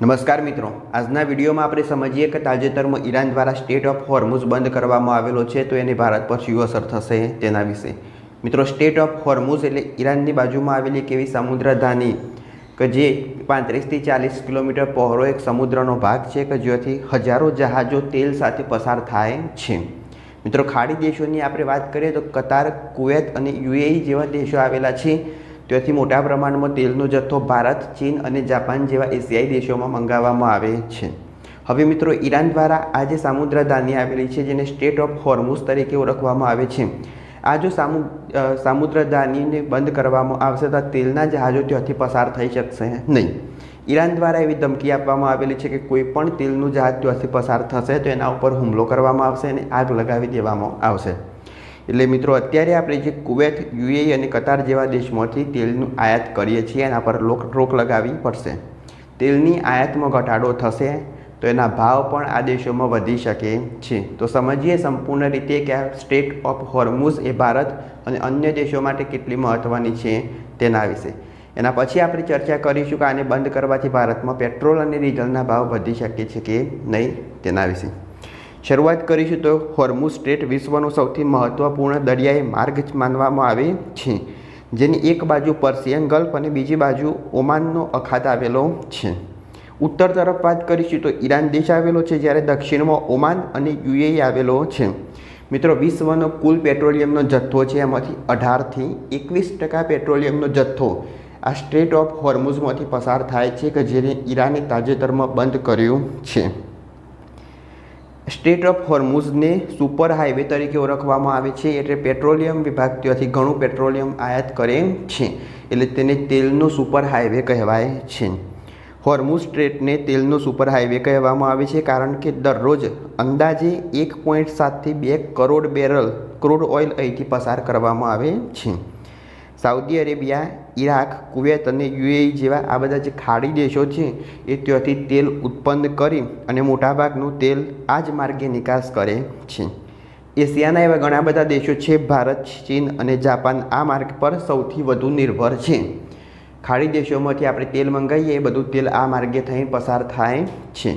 નમસ્કાર મિત્રો, આજના વિડીયોમાં આપણે સમજીએ કે તાજેતરમાં ઈરાન દ્વારા સ્ટેટ ઓફ હોર્મુઝ બંધ કરવામાં આવેલો છે તો એની ભારત પર શું અસર થશે તેના વિશે। મિત્રો, સ્ટેટ ઓફ હોર્મુઝ એટલે ઈરાનની બાજુમાં આવેલી એક એવી સમુદ્રધાની કે જે 35થી 40 કિલોમીટર પહોળો એક સમુદ્રનો ભાગ છે કે જ્યાંથી હજારો જહાજો તેલ સાથે પસાર થાય છે। મિત્રો, ખાડી દેશોની આપણે વાત કરીએ તો કતાર, કુવૈત અને યુએઈ જેવા દેશો આવેલા છે। ત્યાંથી મોટા પ્રમાણમાં તેલનો જથ્થો ભારત, ચીન અને જાપાન જેવા એશિયાઈ દેશોમાં મંગાવવામાં આવે છે। હવે મિત્રો, ઈરાન દ્વારા આ જે સામુદ્રધાની આવેલી છે જેને સ્ટેટ ઓફ હોર્મુઝ તરીકે ઓળખવામાં આવે છે, આ જો સામુદ્રધાનીને બંધ કરવામાં આવશે તો તેલના જહાજો ત્યાંથી પસાર થઈ શકશે નહીં। ઈરાન દ્વારા એવી ધમકી આપવામાં આવેલી છે કે કોઈ પણ તેલનું જહાજ ત્યાંથી પસાર થશે તો એના ઉપર હુમલો કરવામાં આવશે અને આગ લગાવી દેવામાં આવશે। એટલે મિત્રો, અત્યારે આપણે જે કુવૈત, યુએઈ અને કતાર જેવા દેશમાંથી તેલનું આયાત કરીએ છીએ એના પર રોક લગાવવી પડશે। તેલની આયાતમાં ઘટાડો થશે તો એના ભાવ પણ આ દેશોમાં વધી શકે છે। તો સમજીએ સંપૂર્ણ રીતે કે આ સ્ટેટ ઓફ હોર્મુઝ એ ભારત અને અન્ય દેશો માટે કેટલી મહત્ત્વની છે તેના વિશે। એના પછી આપણે ચર્ચા કરીશું કે આને બંધ કરવાથી ભારતમાં પેટ્રોલ અને ડીઝલના ભાવ વધી શકે છે કે નહીં તેના વિશે। શરૂઆત કરીશું તો હોર્મુઝ સ્ટ્રેટ વિશ્વનો સૌથી મહત્ત્વપૂર્ણ દરિયાઈ માર્ગ માનવામાં આવે છે, જેની એક બાજુ પર્શિયન ગલ્ફ અને બીજી બાજુ ઓમાનનો અખાત આવેલો છે। ઉત્તર તરફ વાત કરીશું તો ઈરાન દેશ આવેલો છે, જ્યારે દક્ષિણમાં ઓમાન અને યુએઈ આવેલો છે। મિત્રો, વિશ્વનો કુલ પેટ્રોલિયમનો જથ્થો છે એમાંથી 18થી 21% પેટ્રોલિયમનો જથ્થો આ સ્ટ્રેટ ઓફ હોર્મુઝમાંથી પસાર થાય છે કે જેને ઈરાને તાજેતરમાં બંધ કર્યું છે। સ્ટેટ ઓફ હોર્મુઝને સુપર હાઈવે તરીકે ઓળખવામાં આવે છે, એટલે પેટ્રોલિયમ વિભાગ ત્યાંથી ઘણું પેટ્રોલિયમ આયાત કરે છે, એટલે તેને તેલનો સુપર હાઈવે કહેવાય છે। હોર્મુઝ સ્ટ્રેટને તેલનો સુપર હાઈવે કહેવામાં આવે છે કારણ કે દરરોજ અંદાજે 1.7થી 2 કરોડ બેરલ ક્રૂડ ઓઇલ અહીંથી પસાર કરવામાં આવે છે। સાઉદી અરેબિયા, ઈરાક, કુવૈત અને યુએઈ જેવા આ બધા જે ખાડી દેશો છે એ ત્યાંથી તેલ ઉત્પન્ન કરી અને મોટાભાગનું તેલ આ જ માર્ગે નિકાસ કરે છે। એશિયાના એવા ઘણા બધા દેશો છે, ભારત, ચીન અને જાપાન આ માર્ગ પર સૌથી વધુ નિર્ભર છે। ખાડી દેશોમાંથી આપણે તેલ મંગાવીએ એ બધું તેલ આ માર્ગે થઈને પસાર થાય છે।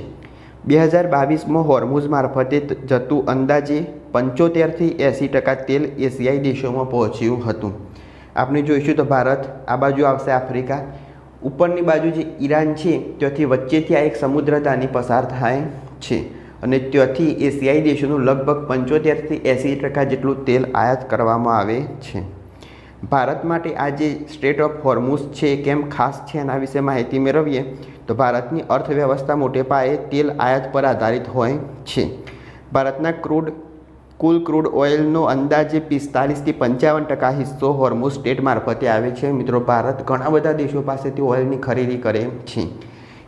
2022માં હોર્મુઝ મારફતે જતું અંદાજે 75થી 80% તેલ એશિયાઈ દેશોમાં પહોંચ્યું હતું। આપણે જોઈશું તો ભારત, આ બાજુ આવશે આફ્રિકા, ઉપરની બાજુ જે ઈરાન છે ત્યાંથી વચ્ચેથી આ એક સમુદ્રધાની પસાર થાય છે અને ત્યાંથી એશિયાઈ દેશોનું લગભગ 75થી 80% જેટલું તેલ આયાત કરવામાં આવે છે। ભારત માટે આ જે સ્ટેટ ઓફ હોર્મુઝ છે કેમ ખાસ છે એના વિશે માહિતી મેળવીએ તો ભારતની અર્થવ્યવસ્થા મોટે પાયે તેલ આયાત પર આધારિત હોય છે। ભારતના કુલ ક્રૂડ ઓઇલનો અંદાજે 45થી 55% હિસ્સો હોર્મુઝ સ્ટેટ મારફતે આવે છે। મિત્રો, ભારત ઘણા બધા દેશો પાસેથી ઓઇલની ખરીદી કરે છે।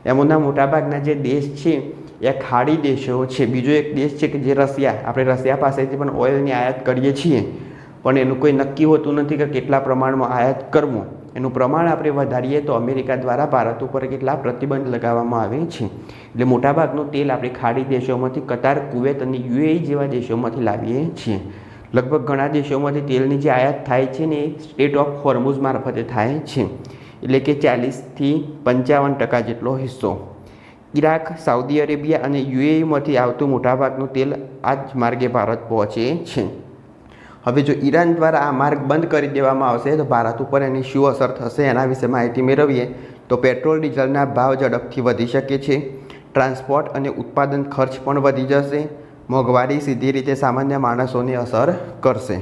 એમાંના મોટાભાગના જે દેશ છે એ ખાડી દેશો છે। બીજો એક દેશ છે કે જે રશિયા, આપણે રશિયા પાસેથી પણ ઓઇલની આયાત કરીએ છીએ, પણ એનું કોઈ નક્કી હોતું નથી કે કેટલા પ્રમાણમાં આયાત કરવું। એનું પ્રમાણ આપણે વધારીએ તો અમેરિકા દ્વારા ભારત ઉપર કેટલા પ્રતિબંધ લગાવવામાં આવે છે, એટલે મોટાભાગનું તેલ આપણે ખાડી દેશોમાંથી કતાર, કુવૈત અને યુએઈ જેવા દેશોમાંથી લાવીએ છીએ। લગભગ ઘણા દેશોમાંથી તેલની જે આયાત થાય છે ને એ સ્ટેટ ઓફ હોર્મુઝ મારફતે થાય છે, એટલે કે 40થી 55% જેટલો હિસ્સો। ઈરાક, સાઉદી અરેબિયા અને યુએઈમાંથી આવતું મોટાભાગનું તેલ આ જ માર્ગે ભારત પહોંચે છે। હવે જો ઈરાન દ્વારા આ માર્ગ બંધ કરી દેવામાં આવશે તો ભારત ઉપર એની શું અસર થશે એના વિશે માહિતી મેળવીએ તો પેટ્રોલ, ડીઝલના ભાવ ઝડપથી વધી શકે છે। ટ્રાન્સપોર્ટ અને ઉત્પાદન ખર્ચ પણ વધી જશે। મોંઘવારી સીધી રીતે સામાન્ય માણસોને અસર કરશે।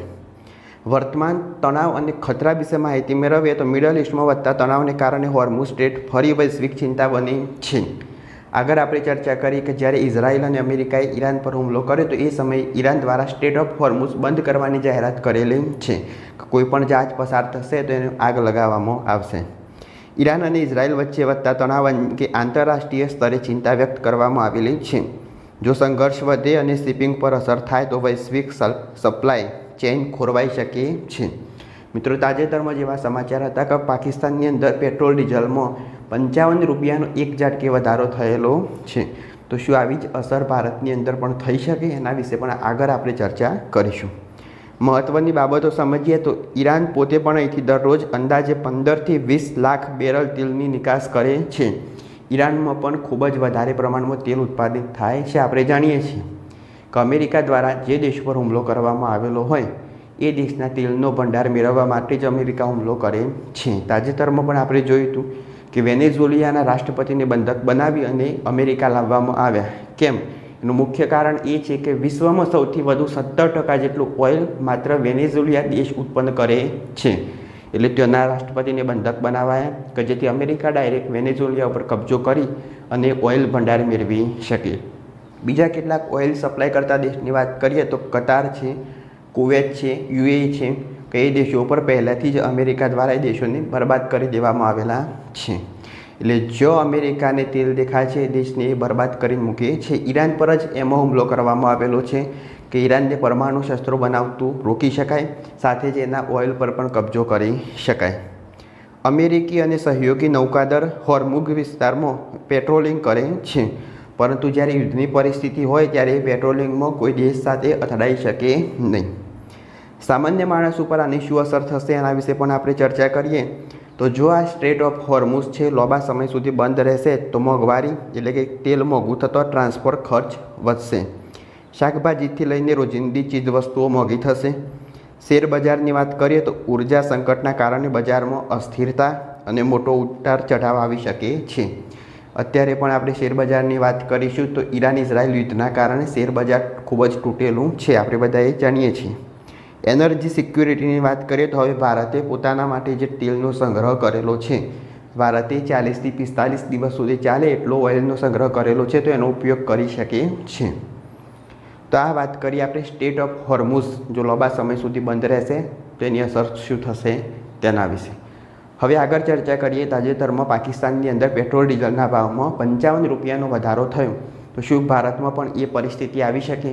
વર્તમાન તણાવ અને ખતરા વિશે માહિતી મેળવીએ તો મિડલ ઇસ્ટમાં વધતા તણાવને કારણે હોર્મુઝ સ્ટ્રેટ ફરી વૈશ્વિક ચિંતા બની છે। આગળ આપણે ચર્ચા કરી કે જ્યારે ઇઝરાયલ અને અમેરિકાએ ઈરાન પર હુમલો કર્યો તો એ સમયે ઈરાન દ્વારા સ્ટેટ ઓફ હોર્મુઝ બંધ કરવાની જાહેરાત કરેલી છે કે કોઈ પણ જહાજ પસાર થશે તો એને આગ લગાવવામાં આવશે। ઈરાન અને ઇઝરાયલ વચ્ચે વધતા તણાવ અંગે આંતરરાષ્ટ્રીય સ્તરે ચિંતા વ્યક્ત કરવામાં આવેલી છે। જો સંઘર્ષ વધે અને શિપિંગ પર અસર થાય તો વૈશ્વિક સપ્લાય ચેઇન ખોરવાઈ શકે છે। મિત્રો, તાજેતરમાં જેવા સમાચાર હતા કે પાકિસ્તાનની અંદર પેટ્રોલ ડીઝલમાં 55 રૂપિયાનો એક ઝાટકે વધારો થયેલો છે, તો શું આવી જ અસર ભારતની અંદર પણ થઈ શકે એના વિશે પણ આગળ આપણે ચર્ચા કરીશું। મહત્ત્વની બાબતો સમજીએ તો ઈરાન પોતે પણ અહીંથી દરરોજ અંદાજે 15થી 20 લાખ બેરલ તેલની નિકાસ કરે છે। ઈરાનમાં પણ ખૂબ જ વધારે પ્રમાણમાં તેલ ઉત્પાદિત થાય છે. આપણે જાણીએ છીએ કે અમેરિકા દ્વારા જે દેશ પર હુમલો કરવામાં આવેલો હોય એ દેશના તેલનો ભંડાર મેળવવા માટે જ અમેરિકા હુમલો કરે છે. તાજેતરમાં પણ આપણે જોયું હતું કે વેનેઝુએલાના રાષ્ટ્રપતિને બંધક બનાવી અને અમેરિકા લાવવામાં આવ્યા. કેમ? એનું મુખ્ય કારણ એ છે કે વિશ્વમાં સૌથી વધુ 70% જેટલું ઓઇલ માત્ર વેનેઝુએલા દેશ ઉત્પન્ન કરે છે. એટલે તેના રાષ્ટ્રપતિને બંધક બનાવાયા કે જેથી અમેરિકા ડાયરેક્ટ વેનેઝુએલા ઉપર કબજો કરી અને ઓઇલ ભંડાર મેળવી શકે. બીજા કેટલાક ઓઇલ સપ્લાય કરતા દેશની વાત કરીએ તો કતાર છે, કુવેત છે, યુએઈ છે કે એ દેશો ઉપર પહેલાંથી જ અમેરિકા દ્વારા એ દેશોને બરબાદ કરી દેવામાં આવેલા છે. એટલે જો અમેરિકાને તેલ દેખાય છે એ દેશને એ બરબાદ કરીને મૂકે છે. ઈરાન પર જ એમાં હુમલો કરવામાં આવેલો છે કે ઈરાનને પરમાણુ શસ્ત્રો બનાવતું રોકી શકાય, સાથે જ એના ઓઇલ પર પણ કબજો કરી શકાય. અમેરિકી અને સહયોગી નૌકાદળ હોર્મુઝ વિસ્તારમાં પેટ્રોલિંગ કરે છે, પરંતુ જ્યારે યુદ્ધની પરિસ્થિતિ હોય ત્યારે પેટ્રોલિંગમાં કોઈ દેશ સાથે અથડાઈ શકે નહીં. સામાન્ય માણસ ઉપર આની શું અસર થશે એના વિશે પણ આપણે ચર્ચા કરીએ તો જો આ સ્ટ્રેટ ઓફ હોર્મુઝ છે લાંબા સમય સુધી બંધ રહેશે તો મોંઘવારી એટલે કે તેલ મોંઘું થતો ટ્રાન્સપોર્ટ ખર્ચ વધશે. શાકભાજીથી લઈને રોજિંદી ચીજવસ્તુઓ મોંઘી થશે. શેર બજારની વાત કરીએ તો ઉર્જા સંકટના કારણે બજારમાં અસ્થિરતા અને મોટો ઉતાર ચઢાવ આવી શકે છે. અત્યારે પણ આપણે શેર બજારની વાત કરીશું તો ઈરાન ઇઝરાયલ યુદ્ધના કારણે શેર બજાર ખૂબ જ તૂટેલું છે, આપણે બધાએ જાણીએ છીએ. એનર્જી સિક્યુરિટીની વાત કરીએ તો હવે ભારતે પોતાના માટે જે તેલનો સંગ્રહ કરેલો છે, ભારતે 40થી 45 દિવસ સુધી ચાલે એટલો ઓઇલનો સંગ્રહ કરેલો છે, તો એનો ઉપયોગ કરી શકે છે. તો આ વાત કરીએ આપણે સ્ટેટ ઓફ હોર્મુઝ જો લાંબા સમય સુધી બંધ રહેશે તો એની અસર શું થશે તેના વિશે. હવે આગળ ચર્ચા કરીએ. તાજેતરમાં પાકિસ્તાનની અંદર પેટ્રોલ ડીઝલના ભાવમાં 55 રૂપિયાનો વધારો થયો, તો શું ભારતમાં પણ એ પરિસ્થિતિ આવી શકે?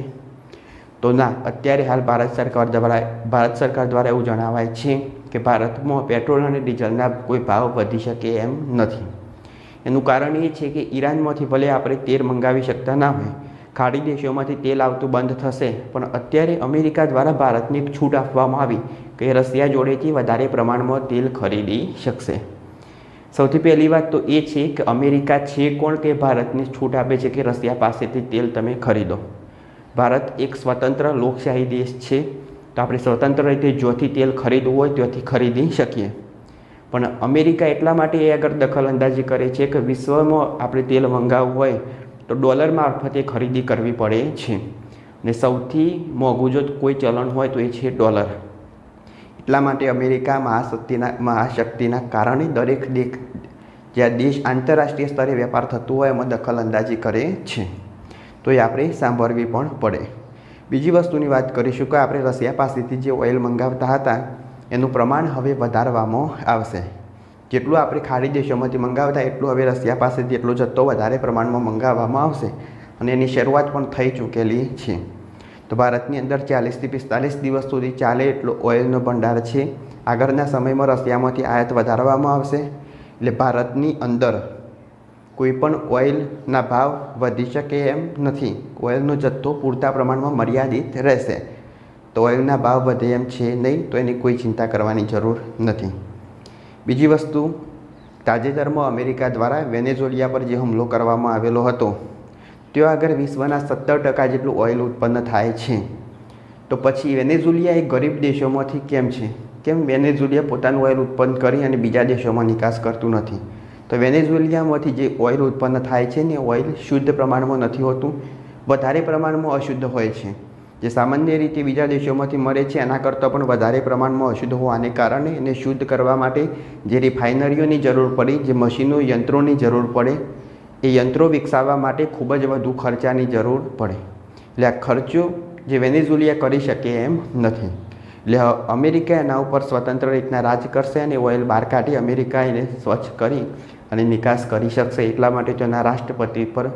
તો ના. અત્યારે હાલ ભારત સરકાર દ્વારા એવું જણાવાય છે કે ભારતમાં પેટ્રોલ અને ડીઝલના કોઈ ભાવ વધી શકે એમ નથી. એનું કારણ એ છે કે ઈરાનમાંથી ભલે આપણે તેલ મંગાવી શકતા ના હોય, ખાડી દેશોમાંથી તેલ આવતું બંધ થશે, પણ અત્યારે અમેરિકા દ્વારા ભારતને એક છૂટ આપવામાં આવી કે રશિયા જોડેથી વધારે પ્રમાણમાં તેલ ખરીદી શકશે. સૌથી પહેલી વાત તો એ છે કે અમેરિકા છે કોણ કે ભારતને છૂટ આપે છે કે રશિયા પાસેથી તેલ તમે ખરીદો. ભારત એક સ્વતંત્ર લોકશાહી દેશ છે, તો આપણે સ્વતંત્ર રીતે જ્યાંથી તેલ ખરીદવું હોય ત્યાંથી ખરીદી શકીએ. પણ અમેરિકા એટલા માટે એ આગળ દખલઅંદાજી કરે છે કે વિશ્વમાં આપણે તેલ મંગાવવું હોય તો ડોલર મારફતે ખરીદી કરવી પડે છે, અને સૌથી મોંઘું જો કોઈ ચલણ હોય તો એ છે ડોલર. એટલા માટે અમેરિકા મહાશક્તિના કારણે દરેક જ્યાં દેશ આંતરરાષ્ટ્રીય સ્તરે વેપાર થતો હોય એમાં દખલઅંદાજી કરે છે, તો એ આપણે સાંભળવી પણ પડે. બીજી વસ્તુની વાત કરીશું કે આપણે રશિયા પાસેથી જે ઓઇલ મંગાવતા હતા એનું પ્રમાણ હવે વધારવામાં આવશે. જેટલું આપણે ખાડી દેશોમાંથી મંગાવતા એટલું હવે રશિયા પાસેથી એટલો જથ્થો વધારે પ્રમાણમાં મંગાવવામાં આવશે, અને એની શરૂઆત પણ થઈ ચૂકેલી છે. તો ભારતની અંદર 40થી 45 દિવસ સુધી ચાલે એટલો ઓઇલનો ભંડાર છે. આગળના સમયમાં રશિયામાંથી આયાત વધારવામાં આવશે, એટલે ભારતની અંદર કોઈ પણ ઓઇલના ભાવ વધી શકે એમ નથી. ઓઇલનો જથ્થો પૂરતા પ્રમાણમાં મર્યાદિત રહેશે, તો ઓઇલના ભાવ વધે એમ છે નહીં, તો એની કોઈ ચિંતા કરવાની જરૂર નથી. બીજી વસ્તુ, તાજેતરમાં અમેરિકા દ્વારા વેનેઝુએલા પર જે હુમલો કરવામાં આવેલો હતો ત્યાં આગળ વિશ્વના 70% જેટલું ઓઇલ ઉત્પન્ન થાય છે. તો પછી વેનેઝુએલા એ ગરીબ દેશોમાંથી કેમ છે? કેમ વેનેઝુએલા પોતાનું ઓઇલ ઉત્પન્ન કરી અને બીજા દેશોમાં નિકાસ કરતું નથી? તો વેનેઝુએલામાંથી જે ઓઇલ ઉત્પન્ન થાય છે ને ઓઇલ શુદ્ધ પ્રમાણમાં નથી હોતું, વધારે પ્રમાણમાં અશુદ્ધ હોય છે. જે સામાન્ય રીતે બીજા દેશોમાંથી મળે છે એના કરતાં પણ વધારે પ્રમાણમાં અશુદ્ધ હોવાને કારણે એને શુદ્ધ કરવા માટે જે રિફાઇનરીઓની જરૂર પડી, જે મશીનો યંત્રોની જરૂર પડે, એ યંત્રો વિકસાવવા માટે ખૂબ જ વધુ ખર્ચાની જરૂર પડે. એટલે આ ખર્ચો જે વેનેઝુએલા કરી શકે એમ નથી. એટલે અમેરિકા એના ઉપર સ્વતંત્ર રીતના રાજ કરશે અને ઓઇલ બહાર કાઢી અમેરિકા એને સ્વચ્છ કરી અને નિકાસ કરી શકશે. એટલા માટે તેના રાષ્ટ્રપતિ પર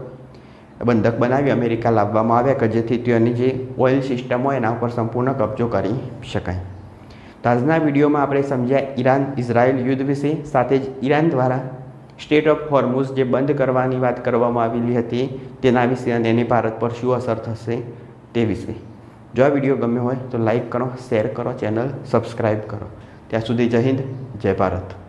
બંધક બનાવી અમેરિકા લાવવામાં આવ્યા કે જેથી તેની જે ઓઇલ સિસ્ટમ હોય એના ઉપર સંપૂર્ણ કબજો કરી શકાય. તો આજના વિડીયોમાં આપણે સમજ્યા ઈરાન ઇઝરાયલ યુદ્ધ વિશે, સાથે જ ઈરાન દ્વારા સ્ટેટ ઓફ હોર્મુઝ જે બંધ કરવાની વાત કરવામાં આવેલી હતી તેના વિશે અને એની ભારત પર શું અસર થશે તે વિશે. જો આ વિડીયો ગમ્યો હોય તો લાઈક કરો, શેર કરો, ચેનલ સબસ્ક્રાઈબ કરો. ત્યાં સુધી જય હિન્દ, જય ભારત.